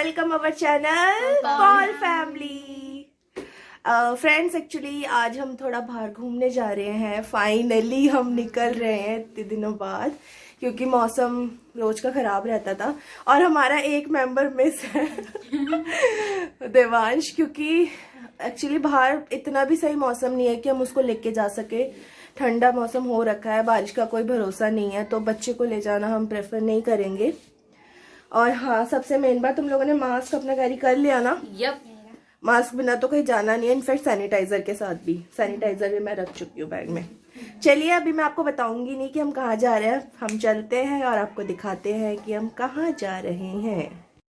Welcome our channel call family. Friends, actually आज हम थोड़ा बाहर घूमने जा रहे हैं। फाइनली हम निकल रहे हैं इतने दिनों बाद, क्योंकि मौसम रोज का खराब रहता था और हमारा एक मेंबर मिस है देवांश, क्योंकि एक्चुअली बाहर इतना भी सही मौसम नहीं है कि हम उसको लेके जा सके। ठंडा मौसम हो रखा है, बारिश का कोई भरोसा नहीं है, तो बच्चे को ले जाना हम प्रेफर नहीं करेंगे। और हाँ, सबसे मेन बात, तुम लोगों ने मास्क अपना कैरी कर लिया ना? यप। मास्क बिना तो कहीं जाना नहीं है। इनफैक्ट सैनिटाइजर के साथ भी, सैनिटाइजर भी मैं रख चुकी हूँ बैग में। चलिए, अभी मैं आपको बताऊंगी नहीं कि हम कहाँ जा रहे हैं, हम चलते हैं और आपको दिखाते हैं कि हम कहाँ जा रहे हैं।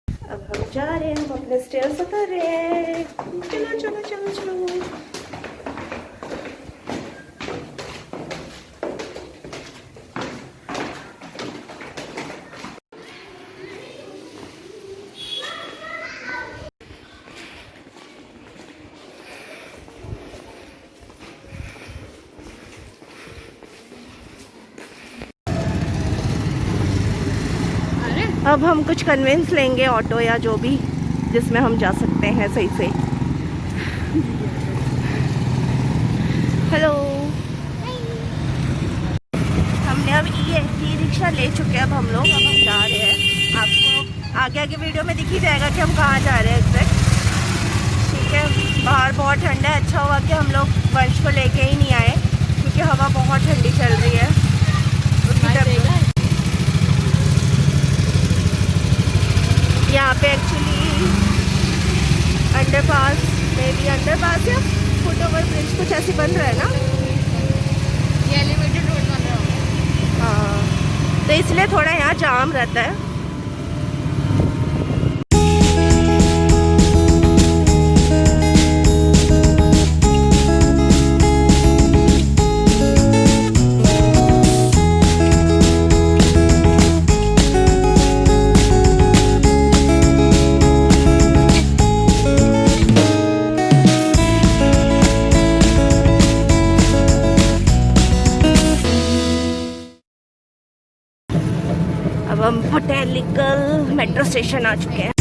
अब हम जा रहे हैं, हम अपने स्टेयर्स उतर रहे हैं। चलो चलो चलो चलो। अब हम कुछ कन्वेंस लेंगे, ऑटो या जो भी, जिसमें हम जा सकते हैं सही से। हेलो, हमने अब ई रिक्शा ले चुके हैं। अब हम लोग जा रहे हैं। आपको आगे आगे वीडियो में दिख ही जाएगा कि हम कहाँ जा रहे हैं एग्जैक्ट। ठीक है, बाहर बहुत ठंडा है। अच्छा हुआ कि हम लोग वंश को लेके ही नहीं आए, क्योंकि हवा बहुत ठंडी चल रही है। यहाँ पे एक्चुअली अंडरपास या फुट ओवर ब्रिज कुछ ऐसे बन रहा है ना, ये एलिवेटेड रोड बन रहा है। हाँ, तो इसलिए थोड़ा यहाँ जाम रहता है। अब हम बोटैनिकल मेट्रो स्टेशन आ चुके हैं।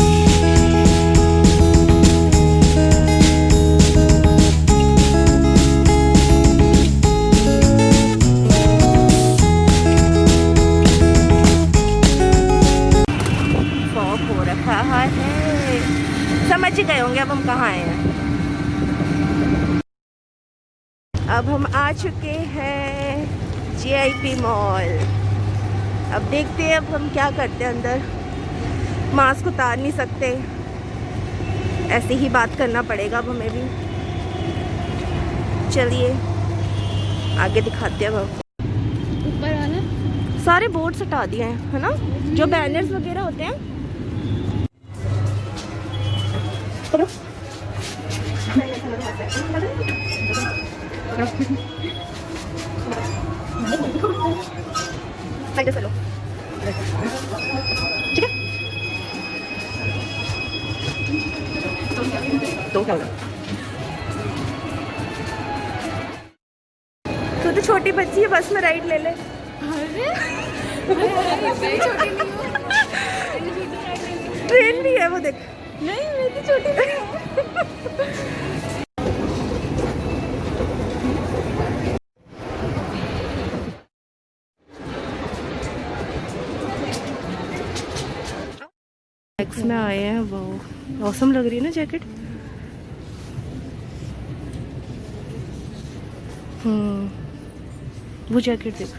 फॉग हो रखा है, समझ ही गए होंगे अब हम कहाँ आए हैं। अब हम आ चुके हैं GIP मॉल। अब देखते हैं अब हम क्या करते हैं अंदर। मास्क उतार नहीं सकते, ऐसे ही बात करना पड़ेगा अब हमें भी। चलिए आगे दिखाते हैं। अब ऊपर वाला सारे बोर्ड्स हटा दिए हैं, है ना, जो बैनर्स वगैरह होते हैं। चलो ठीक है, तो क्या होगा। तो छोटी बच्ची है, बस में राइड ले ले। ट्रेन भी है वो, देख। नहीं, मेरी छोटी नहीं है। एक्स में आए हैं, वो औसम लग रही है ना जैकेट। वो जैकेट देख,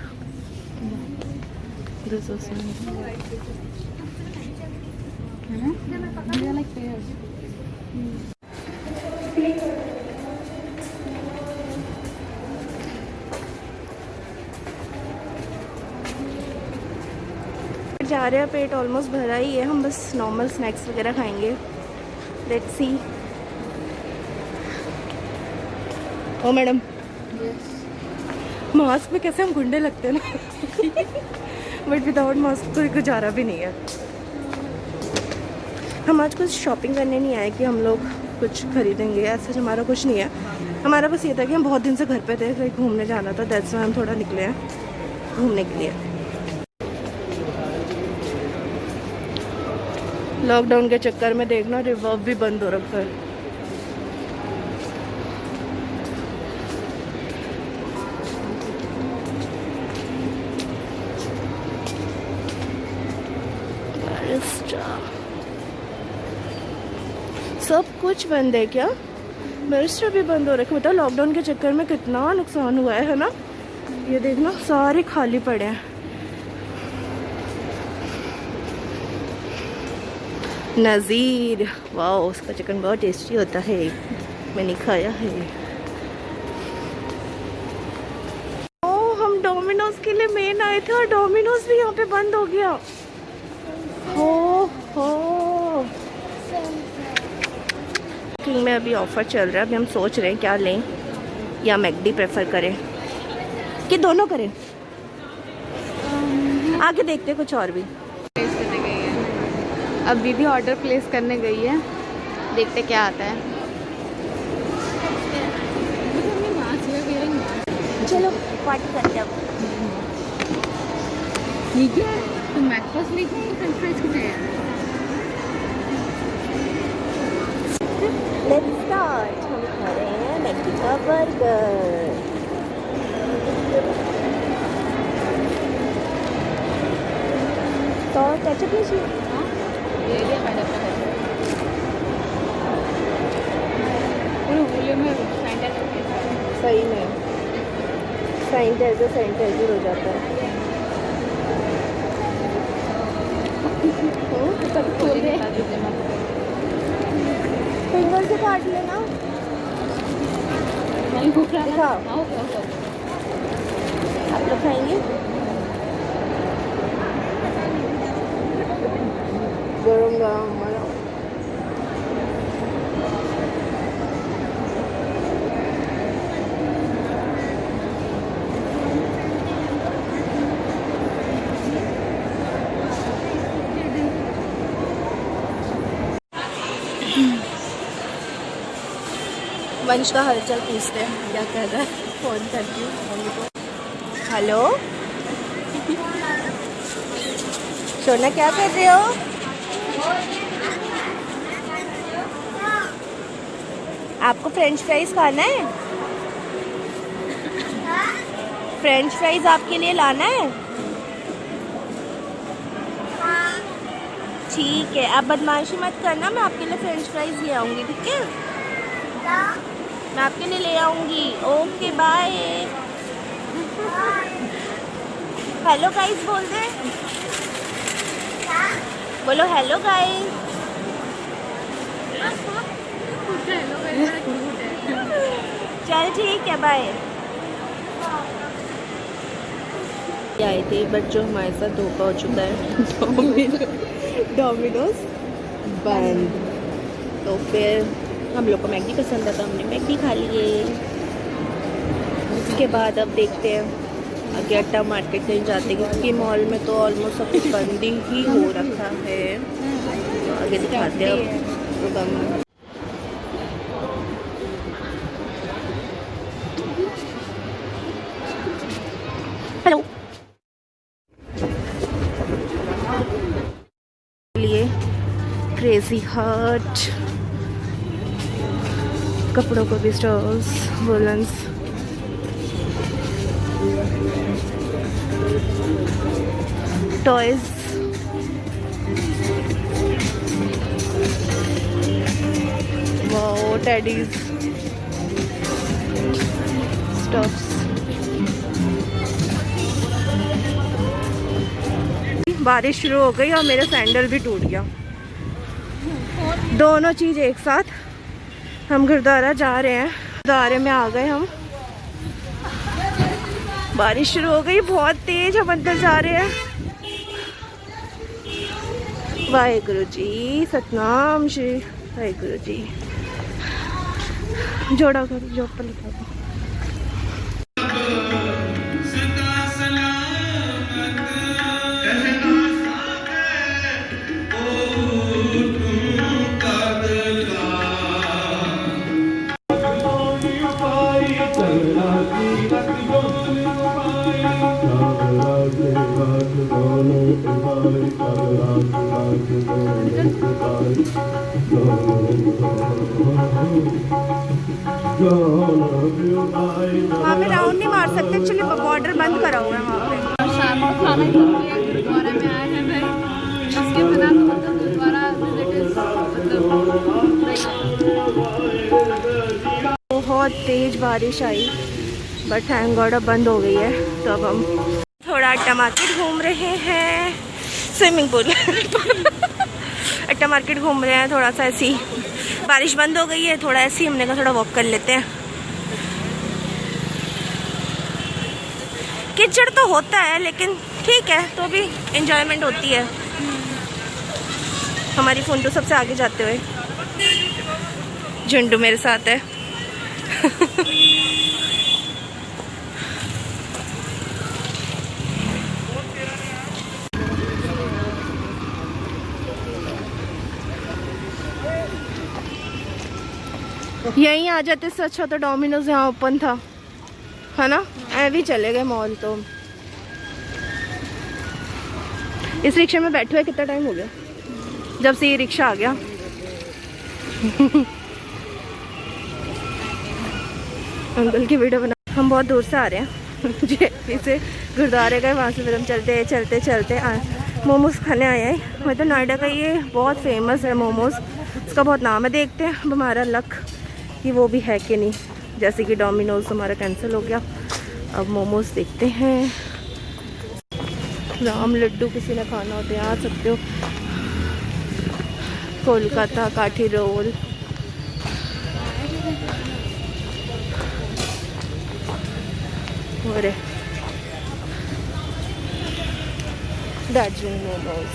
जा रहे हैं। पेट ऑलमोस्ट भरा ही है, हम बस नॉर्मल स्नैक्स वगैरह खाएंगे। Let's see. Oh madam, mask में कैसे हम गुंडे लगते हैं ना बट विदाउट मास्क तो गुजारा भी नहीं है। हम आज कुछ शॉपिंग करने नहीं आए कि हम लोग कुछ खरीदेंगे, ऐसा हमारा कुछ नहीं है। हमारा बस ये था कि हम बहुत दिन से घर पे थे, कहीं घूमने जाना था, दैट्स व्हाई हम थोड़ा निकले हैं घूमने के लिए। लॉकडाउन के चक्कर में देखना रिवर्ब भी बंद हो रखा है। सब कुछ बंद है क्या? बैरिस्टर भी बंद हो रखे। बताओ लॉकडाउन के चक्कर में कितना नुकसान हुआ है ना। ये देखना सारे खाली पड़े हैं। नज़ीर, वाह उसका चिकन बहुत टेस्टी होता है, मैंने खाया है। ओ हम डोमिनोज के लिए मेन आए थे और डोमिनोज भी यहाँ पे बंद हो गया। हो किंग में अभी ऑफर चल रहा है। अभी हम सोच रहे हैं क्या लें, या मैकडी प्रेफर करें कि दोनों करें। आगे देखते हैं कुछ और भी। प्लेस करने गई है, अब दीदी ऑर्डर प्लेस करने गई है, देखते क्या आता है। चलो पार्टी करते हैं। ठीक है तो मैकपास लेके आई फ्रेंच फ्राइज कितने हैं? Let's start. हम खा रहे हैं मैकडी का बर्गर। तो केचप लीजिए। ले लिया मैंने अपना पूरे होले में सैनिटाइजर। सही में सैनिटाइजर हो जाता है। खोल दे। फिंगर से काट लेना। नहीं भूख रहा दिखाओ। आप लोग खाएंगे? गरम गरम वाला। वंश का हालचाल पूछते हैं क्या कर रहा है। फोन करती हूँ मम्मी को। हेलो सोना, क्या कर रहे हो? आपको फ्रेंच फ्राइज खाना है? फ्रेंच फ्राइज आपके लिए लाना है? ठीक है, आप बदमाशी मत करना, मैं आपके लिए फ्रेंच फ्राइज ले आऊँगी, ठीक है? मैं आपके लिए ले आऊँगी। Okay bye. हेलो गाइस बोल दे। बोलो हेलो गाइस। चल ठीक है बाय। आए थे बट जो हमारे साथ धोखा हो चुका है। डोमिनोज बंद। तो फिर हम लोग को मैगी पसंद आता, हमने मैगी खा लिए। उसके बाद अब देखते हैं आगे अट्टा मार्केट कहीं जाते हैं, क्योंकि मॉल में तो ऑलमोस्ट सब कुछ बंद ही हो रखा है। तो आगे दिखाते हैं अब। हेलो लिए क्रेजी हर्ट कपड़ों को भी stalls, woollens, toys, wow teddies, stuffs. बारिश शुरू हो गई और मेरा सैंडल भी टूट गया। दोनों चीज़ एक साथ। हम गुरुद्वारा जा रहे हैं, गुरुद्वारे में आ गए हम। बारिश शुरू हो गई बहुत तेज, हम अंदर जा रहे हैं। वाहेगुरु जी, सतनाम श्री वाहेगुरु जी। जोड़ा करो, जो ऊपर लिखा था। वहाँ पे राउंड नहीं मार सकते, एक्चुअली बॉर्डर बंद करा हुआ है वहाँ पे। शाम को खाना ही जरूरी है, गुरुद्वारा में आए हैं भाई, उसके बिना तो मतलब गुरुद्वारा विजिट बहुत तेज बारिश आई, बट थैंक गॉड अब बंद हो गई है। तो अब हम थोड़ा अट्टा मार्केट घूम रहे हैं, स्विमिंग पूल अट्टा मार्केट घूम रहे हैं थोड़ा सा ऐसी। बारिश बंद हो गई है, थोड़ा ऐसी हमने कहा थोड़ा वॉक कर लेते हैं। कीचड़ तो होता है लेकिन ठीक है, तो भी एंजॉयमेंट होती है। हमारी फोटो सबसे आगे जाते हुए झुंडू मेरे साथ है यहीं आ जाते इससे अच्छा तो डोमिनोज यहाँ ओपन था, है ना। ऐ भी चले गए मॉल। तो इस रिक्शे में बैठे हुए कितना टाइम हो गया जब से ये रिक्शा आ गया अंकल की वीडियो बना। हम बहुत दूर से आ रहे हैं जेपी से, गुरुद्वारे गए, वहाँ से फिर हम चलते चलते चलते मोमोज खाने आए हैं। मतलब नोएडा का ये बहुत फेमस है मोमोज, उसका बहुत नाम है। देखते हैं अब हमारा लक कि वो भी है कि नहीं। जैसे कि डोमिनोज हमारा कैंसिल हो गया, अब मोमोज देखते हैं। राम लड्डू किसी ने खाना हो तो यहाँ आ सकते हो। कोलकाता काठी रोल, और दार्जिलिंग मोमोज।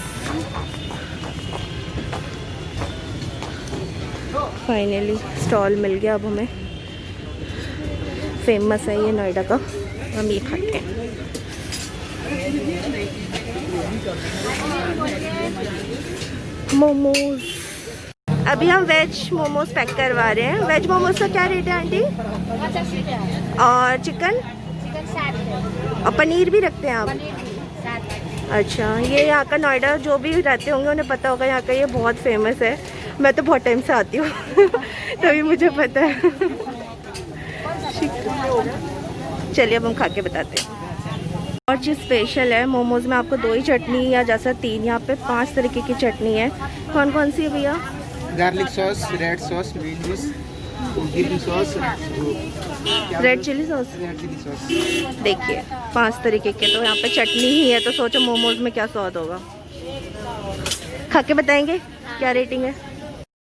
फाइनली स्टॉल मिल गया अब हमें, फेमस है ये नोएडा का, हम ये खाते हैं। मोमोज अभी हम वेज मोमोज पैक करवा रहे हैं। वेज मोमोज का क्या रेट है आंटी? और चिकन और पनीर भी रखते हैं आप? अच्छा, ये यहाँ का नोएडा जो भी रहते होंगे उन्हें पता होगा, यहाँ का ये बहुत फेमस है। मैं तो बहुत टाइम से आती हूँ तभी मुझे पता है। चलिए अब हम खा के बताते हैं। और चीज़ स्पेशल है मोमोज में, आपको 2 ही चटनी या जैसा 3, यहाँ पे 5 तरीके की चटनी है। कौन कौन सी है भैया? Garlic sauce, red sauce, green juice, green sauce, red chilli sauce. देखिए 5 तरीके के, तो यहाँ पे चटनी ही है, तो सोचो मोमोज में क्या स्वाद होगा। खा के बताएंगे क्या रेटिंग है।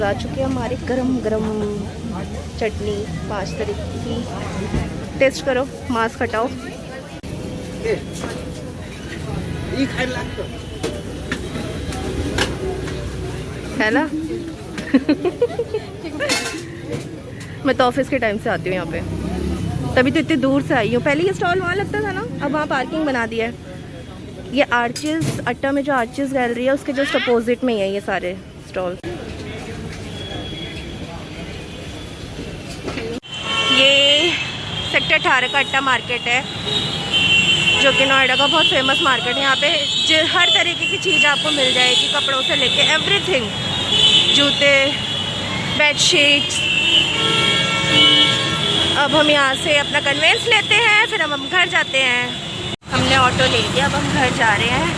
आ चुकी है हमारी गरम गरम चटनी 5 तरीके की। टेस्ट करो, मास्क हटाओ। है ना मैं तो ऑफिस के टाइम से आती हूँ यहाँ पे, तभी तो इतनी दूर से आई हूँ। पहले ये स्टॉल वहाँ लगता था ना, अब वहाँ पार्किंग बना दिया है। ये आर्चिज, अट्टा में जो आर्चिज गैलरी है उसके जस्ट अपोजिट में ही है ये सारे स्टॉल। ये सेक्टर 18 का अट्टा मार्केट है, जो कि नोएडा का बहुत फेमस मार्केट है। यहाँ पे हर तरीके की चीज़ आपको मिल जाएगी, कपड़ों से लेके एवरीथिंग, जूते, बेडशीट्स। अब हम यहाँ से अपना कन्वेंस लेते हैं, फिर हम घर जाते हैं। हमने ऑटो ले लिया, अब हम घर जा रहे हैं।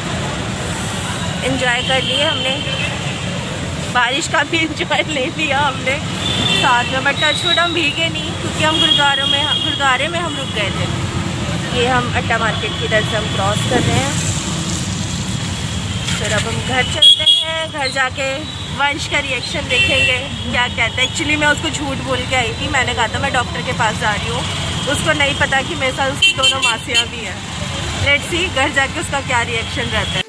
एंजॉय कर लिए हमने, बारिश का भी एंजॉय ले लिया हमने साथ में, बट टचवुड हम भीगे नहीं क्योंकि हम गुरुद्वारे में हम रुक गए थे। ये हम अट्टा मार्केट की इधर से हम क्रॉस कर रहे हैं। फिर अब हम घर चलते हैं, घर जाके वंश का रिएक्शन देखेंगे क्या कहता है। एक्चुअली मैं उसको झूठ बोल के आई थी, मैंने कहा था मैं डॉक्टर के पास जा रही हूँ, उसको नहीं पता कि मेरे साथ उसकी दोनों मासियाँ भी हैं। लेट्स सी घर जाके उसका क्या रिएक्शन रहता है।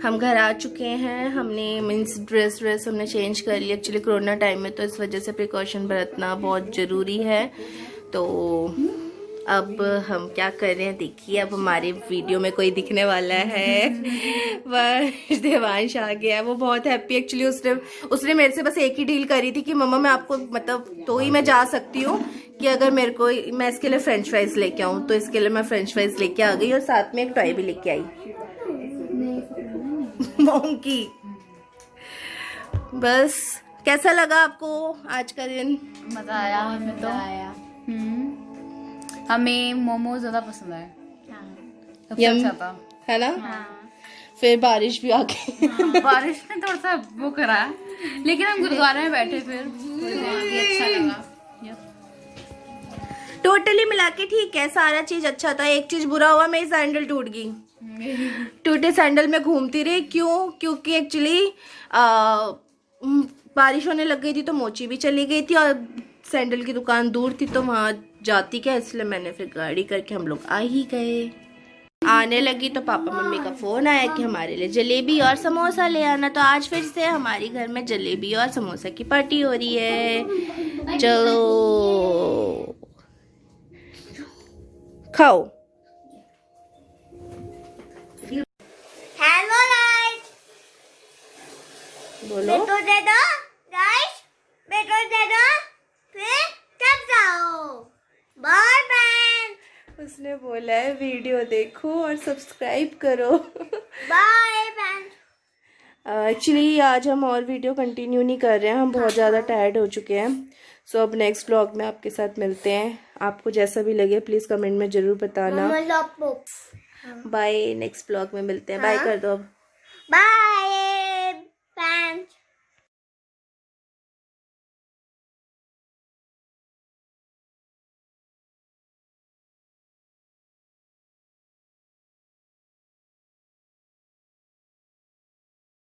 हम घर आ चुके हैं। हमने मीन्स ड्रेस हमने चेंज कर लिया। एक्चुअली कोरोना टाइम में तो इस वजह से प्रिकॉशन बरतना बहुत ज़रूरी है। तो अब हम क्या कर रहे हैं देखिए। अब हमारे वीडियो में कोई दिखने वाला है। वह देवांश आ गया है, वो बहुत हैप्पी। एक्चुअली उसने मेरे से बस एक ही डील करी थी कि मम्मा मैं आपको मतलब तो ही मैं जा सकती हूँ कि अगर मेरे को मैं इसके लिए फ्रेंच फ्राइज लेके आऊँ। तो इसके लिए मैं फ्रेंच फ्राइज लेके आ गई और साथ में एक टॉय भी लेके आई मोंकी। बस कैसा लगा आपको आज का दिन? मजा आया हमें तो। हमें मोमो ज्यादा पसंद आए। सबसे अच्छा था, है ना? फिर बारिश भी आ गई। बारिश ने थोड़ा सा वो करा, लेकिन हम गुरुद्वारे में बैठे फिर अच्छा लगा। टोटली मिला के ठीक है, सारा चीज अच्छा था। एक चीज बुरा हुआ, मेरी सैंडल टूट गई। टूटे सैंडल में घूमती रही। क्यों? क्योंकि एक्चुअली बारिश होने लग गई थी तो मोची भी चली गई थी और सैंडल की दुकान दूर थी तो वहां जाती क्या, इसलिए मैंने फिर गाड़ी करके हम लोग आ ही गए। आने लगी तो पापा मम्मी का फोन आया कि हमारे लिए जलेबी और समोसा ले आना। तो आज फिर से हमारे घर में जलेबी और समोसा की पार्टी हो रही है। चलो खाओ। हेलो गाइस, बोलो तो दे दो गाइस, बेटो दे दो, फिर तब जाओ। Bye bye. उसने बोला है वीडियो देखो और सब्सक्राइब करो। Bye bye. एक्चुअली आज हम और वीडियो कंटिन्यू नहीं कर रहे हैं, हम बहुत ज़्यादा टायर्ड हो चुके हैं। सो अब नेक्स्ट ब्लॉग में आपके साथ मिलते हैं। आपको जैसा भी लगे प्लीज़ कमेंट में ज़रूर बताना। बाय, नेक्स्ट ब्लॉग में मिलते हैं। बाय कर दो अब। Bye friends.